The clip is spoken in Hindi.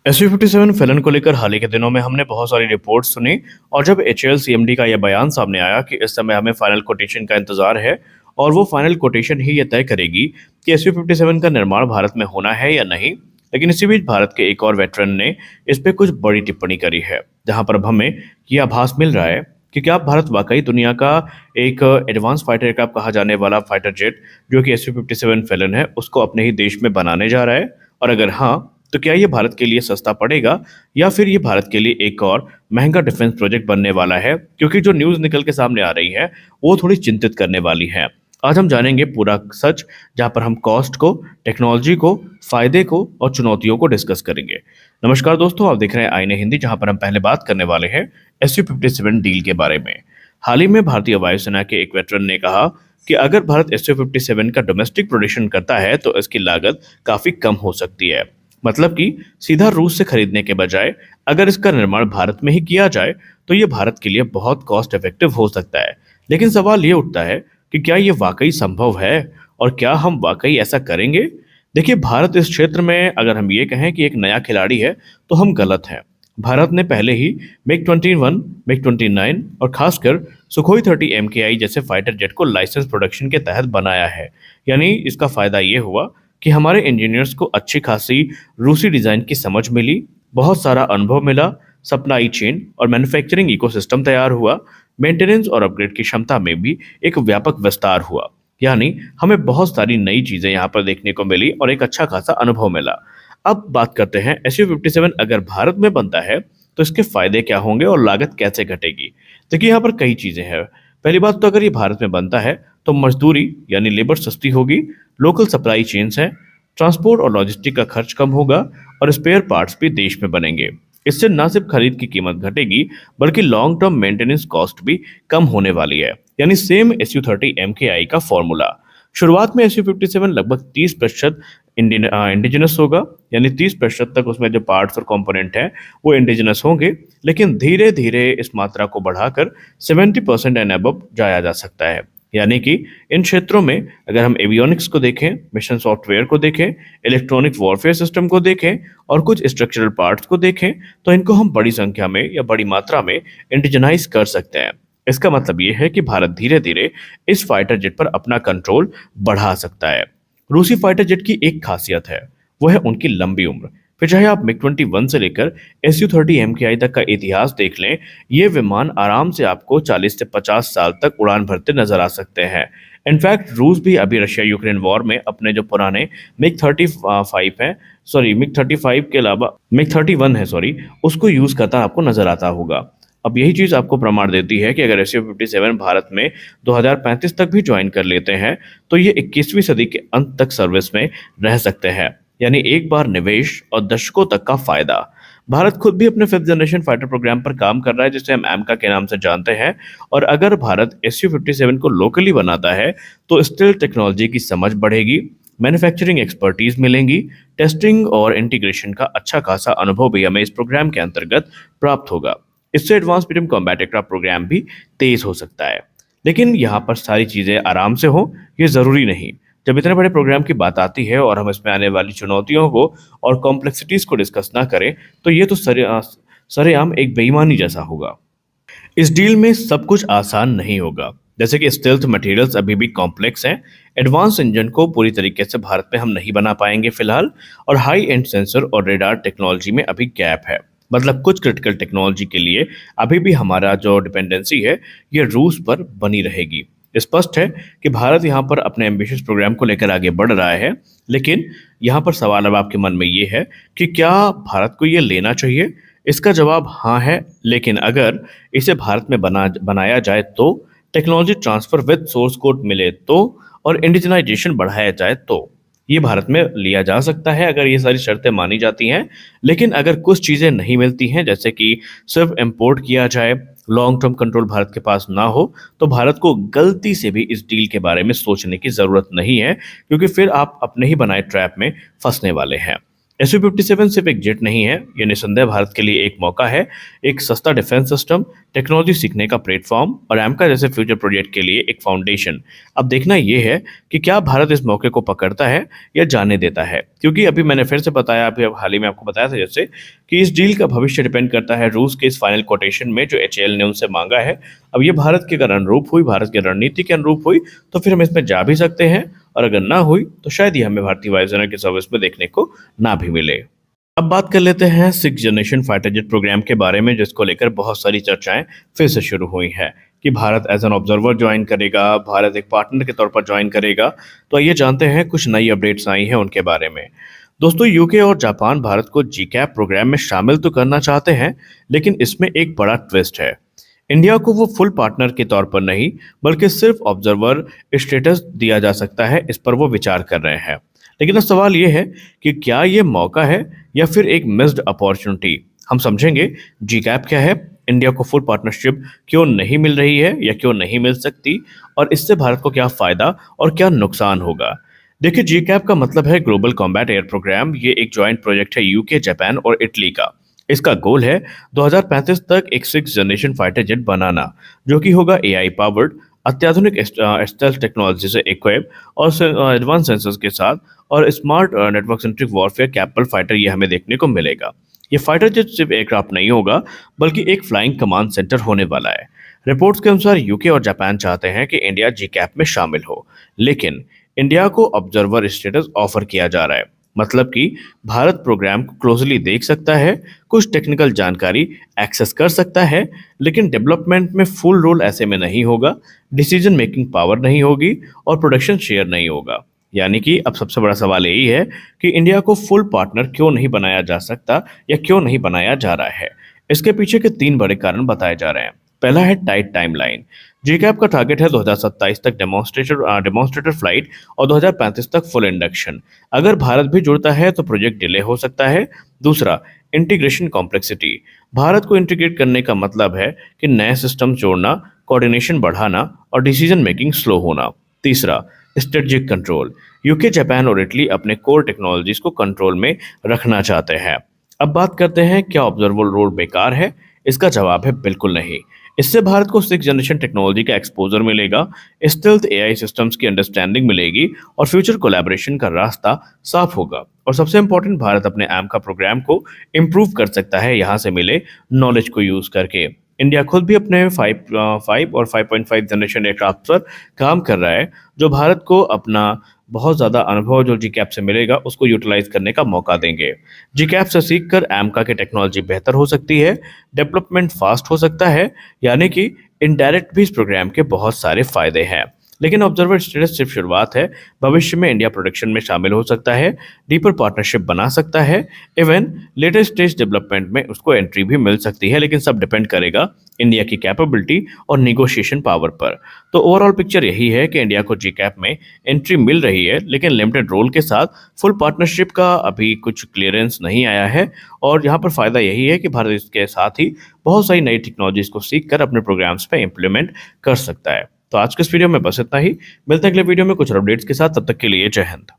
SU-57 फिलन को लेकर हाल ही के दिनों में हमने बहुत सारी रिपोर्ट्स सुनी और जब HAL CMD का यह बयान सामने आया कि इस समय हमें फाइनल कोटेशन का इंतजार है और वो फाइनल कोटेशन ही ये तय करेगी कि SU-57 का निर्माण भारत में होना है या नहीं। लेकिन इसी बीच भारत के एक और वेटरन ने इस पे कुछ बड़ी टिप्पणी करी है, जहां पर अब हमें ये आभास मिल रहा है कि क्या भारत वाकई दुनिया का एक एडवांस फाइटर एयरक्राफ्ट कहा जाने वाला फाइटर जेट जो कि SU-57 फिलन है उसको अपने ही देश में बनाने जा रहा है, और अगर हाँ तो क्या ये भारत के लिए सस्ता पड़ेगा या फिर ये भारत के लिए एक और महंगा डिफेंस प्रोजेक्ट बनने वाला है। क्योंकि जो न्यूज़ निकल के सामने आ रही है वो थोड़ी चिंतित करने वाली है। आज हम जानेंगे पूरा सच, जहां पर हम कॉस्ट को, टेक्नोलॉजी को, फायदे को और चुनौतियों को डिस्कस करेंगे। नमस्कार दोस्तों, आप देख रहे हैं आईने हिंदी, जहां पर हम पहले बात करने वाले हैं SU-57 डील के बारे में। हाल ही में भारतीय वायुसेना के एक वेटरन ने कहा कि अगर भारत SU-57 का डोमेस्टिक प्रोडक्शन करता है तो इसकी लागत काफी कम हो सकती है। मतलब कि सीधा रूस से खरीदने के बजाय अगर इसका निर्माण भारत में ही किया जाए तो ये भारत के लिए बहुत कॉस्ट इफेक्टिव हो सकता है। लेकिन सवाल ये उठता है कि क्या ये वाकई संभव है और क्या हम वाकई ऐसा करेंगे। देखिए, भारत इस क्षेत्र में अगर हम ये कहें कि एक नया खिलाड़ी है तो हम गलत हैं। भारत ने पहले ही MiG-21, MiG-29 और खासकर सुखोई 30 MKI जैसे फाइटर जेट को लाइसेंस प्रोडक्शन के तहत बनाया है। यानी इसका फायदा ये हुआ कि हमारे इंजीनियर्स को अच्छी खासी रूसी डिज़ाइन की समझ मिली, बहुत सारा अनुभव मिला, सप्लाई चेन और मैन्युफैक्चरिंग इकोसिस्टम तैयार हुआ, मेंटेनेंस और अपग्रेड की क्षमता में भी एक व्यापक विस्तार हुआ। यानी हमें बहुत सारी नई चीज़ें यहाँ पर देखने को मिली और एक अच्छा खासा अनुभव मिला। अब बात करते हैं SU-57 अगर भारत में बनता है तो इसके फायदे क्या होंगे और लागत कैसे घटेगी। देखिए, यहाँ पर कई चीज़ें हैं। पहली बात तो अगर ये भारत में बनता है तो मजदूरी यानी लेबर सस्ती होगी, लोकल सप्लाई चेन्स हैं, ट्रांसपोर्ट और लॉजिस्टिक का खर्च कम होगा और स्पेयर पार्ट्स भी देश में बनेंगे। इससे न सिर्फ खरीद की कीमत घटेगी बल्कि लॉन्ग टर्म मेंटेनेंस कॉस्ट भी कम होने वाली है। यानी सेम SU-30 MKI का फॉर्मूला। शुरुआत में SU-57 लगभग 30% इंडिजिनस होगा, यानी 30% तक उसमें जो पार्ट्स और कंपोनेंट हैं वो इंडिजिनस होंगे। लेकिन धीरे धीरे इस मात्रा को बढ़ाकर 70% एंड अबव जाया जा सकता है। यानी कि इन क्षेत्रों में अगर हम एवियोनिक्स को देखें, मिशन सॉफ्टवेयर को देखें, इलेक्ट्रॉनिक वॉरफेयर सिस्टम को देखें और कुछ स्ट्रक्चरल पार्ट्स को देखें तो इनको हम बड़ी संख्या में या बड़ी मात्रा में इंडिजनाइज कर सकते हैं। इसका मतलब ये है कि भारत धीरे धीरे इस फाइटर जेट पर अपना कंट्रोल बढ़ा सकता है। रूसी फाइटर जेट की एक खासियत है, वो है उनकी लंबी उम्र। फिर चाहे आप MiG-21 से लेकर SU-30 MKI तक का इतिहास देख लें, ये विमान आराम से आपको 40 से 50 साल तक उड़ान भरते नजर आ सकते हैं। इनफैक्ट रूस भी अभी रशिया यूक्रेन वॉर में अपने जो पुराने MiG-35 हैं, सॉरी MiG-35 के अलावा MiG-31 है सॉरी, उसको यूज करता आपको नजर आता होगा। अब यही चीज आपको प्रमाण देती है कि अगर SU-57 भारत में 2035 तक भी ज्वाइन कर लेते हैं तो ये 21वीं सदी के अंत तक सर्विस में रह सकते हैं। यानी एक बार निवेश और दशकों तक का फायदा। भारत खुद भी अपने 5th जनरेशन फाइटर प्रोग्राम पर काम कर रहा है, जिसे हम एमका के नाम से जानते हैं। और अगर भारत SU-57 को लोकली बनाता है तो स्टील टेक्नोलॉजी की समझ बढ़ेगी, मैन्युफैक्चरिंग एक्सपर्टीज मिलेंगी, टेस्टिंग और इंटीग्रेशन का अच्छा खासा अनुभव भी हमें इस प्रोग्राम के अंतर्गत प्राप्त होगा। इससे advance medium combat aircraft programme भी तेज हो सकता है। लेकिन यहाँ पर सारी चीज़ें आराम से हो ये ज़रूरी नहीं। जब इतने बड़े प्रोग्राम की बात आती है और हम इसमें आने वाली चुनौतियों को और कॉम्प्लेक्सिटीज को डिस्कस ना करें तो ये तो सरेआम एक बेईमानी जैसा होगा। इस डील में सब कुछ आसान नहीं होगा। जैसे कि स्टेल्थ मटेरियल्स अभी भी कॉम्प्लेक्स हैं, एडवांस इंजन को पूरी तरीके से भारत में हम नहीं बना पाएंगे फिलहाल, और हाई एंड सेंसर और रेडार टेक्नोलॉजी में अभी गैप है। मतलब कुछ क्रिटिकल टेक्नोलॉजी के लिए अभी भी हमारा जो डिपेंडेंसी है ये रूस पर बनी रहेगी। स्पष्ट है कि भारत यहाँ पर अपने एम्बिशियस प्रोग्राम को लेकर आगे बढ़ रहा है। लेकिन यहाँ पर सवाल अब आपके मन में ये है कि क्या भारत को ये लेना चाहिए। इसका जवाब हाँ है, लेकिन अगर इसे भारत में बनाया जाए तो, technology transfer with source code मिले तो, और इंडिजनाइजेशन बढ़ाया जाए तो ये भारत में लिया जा सकता है अगर ये सारी शर्तें मानी जाती हैं। लेकिन अगर कुछ चीज़ें नहीं मिलती हैं, जैसे कि सिर्फ इंपोर्ट किया जाए, लॉन्ग टर्म कंट्रोल भारत के पास ना हो, तो भारत को गलती से भी इस डील के बारे में सोचने की ज़रूरत नहीं है, क्योंकि फिर आप अपने ही बनाए ट्रैप में फंसने वाले हैं। SU-57 सिर्फ एक जेट नहीं है, ये निसंदेह भारत के लिए एक मौका है, एक सस्ता डिफेंस सिस्टम, टेक्नोलॉजी सीखने का प्लेटफॉर्म और एमका जैसे फ्यूचर प्रोजेक्ट के लिए एक फाउंडेशन। अब देखना ये है कि क्या भारत इस मौके को पकड़ता है या जाने देता है, क्योंकि अभी मैंने फिर से बताया, अभी हाल ही में आपको बताया था जैसे कि इस डील का भविष्य डिपेंड करता है रूस के इस फाइनल कोटेशन में जो HAL ने उनसे मांगा है। अब ये भारत के अगर अनुरूप हुई, भारत की रणनीति के अनुरूप हुई, तो फिर हम इसमें जा भी सकते हैं, और अगर ना हुई तो शायद ये हमें भारतीय वायुसेना की सर्विस में देखने को ना भी मिले। अब बात कर लेते हैं 6th generation fighter jet programme के बारे में, जिसको लेकर बहुत सारी चर्चाएं फिर से शुरू हुई हैं कि भारत एज एन ऑब्जर्वर ज्वाइन करेगा, भारत एक पार्टनर के तौर पर ज्वाइन करेगा। तो आइए जानते हैं कुछ नई अपडेट्स आई हैं उनके बारे में। दोस्तों, यूके और जापान भारत को GCAP प्रोग्राम में शामिल तो करना चाहते हैं, लेकिन इसमें एक बड़ा ट्विस्ट है। इंडिया को वो फुल पार्टनर के तौर पर नहीं, बल्कि सिर्फ ऑब्जर्वर स्टेटस दिया जा सकता है, इस पर वो विचार कर रहे हैं। लेकिन अब सवाल ये है कि क्या ये मौका है या फिर एक मिस्ड अपॉर्चुनिटी। हम समझेंगे GCAP क्या है, इंडिया को फुल पार्टनरशिप क्यों नहीं मिल रही है या क्यों नहीं मिल सकती, और इससे भारत को क्या फायदा और क्या नुकसान होगा। देखिए, GCAP का मतलब है ग्लोबल कॉम्बैट एयर प्रोग्राम। ये एक जॉइंट प्रोजेक्ट है यूके, जापान और इटली का। इसका गोल है 2035 तक एक 6th जनरेशन फाइटर जेट बनाना, जो कि होगा AI पावर्ड, अत्याधुनिक स्टेल्थ टेक्नोलॉजी से इक्विप और एडवांस सेंसर्स के साथ, और smart network centric warfare capable fighter ये हमें देखने को मिलेगा। ये फाइटर जेट सिर्फ एयरक्राफ्ट नहीं होगा, बल्कि एक फ्लाइंग कमांड सेंटर होने वाला है। रिपोर्ट्स के अनुसार यूके और जापान चाहते हैं कि इंडिया GCAP में शामिल हो, लेकिन इंडिया को ऑब्जर्वर स्टेटस ऑफर किया जा रहा है। मतलब कि भारत प्रोग्राम को क्लोजली देख सकता है, कुछ टेक्निकल जानकारी एक्सेस कर सकता है, लेकिन डेवलपमेंट में फुल रोल ऐसे में नहीं होगा, डिसीजन मेकिंग पावर नहीं होगी और प्रोडक्शन शेयर नहीं होगा। यानी कि अब सबसे बड़ा सवाल यही है कि इंडिया को फुल पार्टनर क्यों नहीं बनाया जा सकता या क्यों नहीं बनाया जा रहा है। इसके पीछे के 3 बड़े कारण बताए जा रहे हैं। पहला है टाइट टाइमलाइन। GCAP का टारगेट है 2027 तक डेमोन्स्ट्रेटर फ्लाइट और 2035 तक फुल इंडक्शन। अगर भारत भी जुड़ता है तो प्रोजेक्ट डिले हो सकता है। दूसरा, इंटीग्रेशन कॉम्प्लेक्सिटी। भारत को इंटीग्रेट करने का मतलब है कि नए सिस्टम जोड़ना, कोऑर्डिनेशन बढ़ाना और डिसीजन मेकिंग स्लो होना। तीसरा, स्ट्रेटेजिक कंट्रोल। यूके, जापान और इटली अपने कोर टेक्नोलॉजीज को कंट्रोल में रखना चाहते हैं। अब बात करते हैं, क्या ऑब्जर्वर रोल बेकार है? इसका जवाब है बिल्कुल नहीं। इससे भारत को 6th जनरेशन टेक्नोलॉजी का एक्सपोजर मिलेगा, स्टेल्थ AI सिस्टम्स की अंडरस्टैंडिंग मिलेगी और फ्यूचर कोलैबोरेशन का रास्ता साफ होगा। और सबसे इंपॉर्टेंट, भारत अपने एमका प्रोग्राम को इम्प्रूव कर सकता है यहाँ से मिले नॉलेज को यूज करके। इंडिया खुद भी अपने 5 और 5.5 जनरेशन एयरक्राफ्ट पर काम कर रहा है, जो भारत को अपना बहुत ज़्यादा अनुभव जो GCAP से मिलेगा उसको यूटिलाइज करने का मौका देंगे। GCAP से सीखकर एमका की टेक्नोलॉजी बेहतर हो सकती है, डेवलपमेंट फास्ट हो सकता है, यानी कि इनडायरेक्ट भी इस प्रोग्राम के बहुत सारे फायदे हैं। लेकिन ऑब्जर्वर स्टेटस सिर्फ शुरुआत है। भविष्य में इंडिया प्रोडक्शन में शामिल हो सकता है, डीपर पार्टनरशिप बना सकता है, इवन लेटेस्ट स्टेज डेवलपमेंट में उसको एंट्री भी मिल सकती है, लेकिन सब डिपेंड करेगा इंडिया की कैपेबिलिटी और निगोशिएशन पावर पर। तो ओवरऑल पिक्चर यही है कि इंडिया को GCAP में एंट्री मिल रही है, लेकिन लिमिटेड रोल के साथ। फुल पार्टनरशिप का अभी कुछ क्लियरेंस नहीं आया है, और यहाँ पर फायदा यही है कि भारत इसके साथ ही बहुत सारी नई टेक्नोलॉजीज को सीख कर अपने प्रोग्राम्स पे इम्प्लीमेंट कर सकता है। तो आज के इस वीडियो में बस इतना ही। मिलते हैं अगले वीडियो में कुछ अपडेट्स के साथ, तब तक के लिए जय हिंद।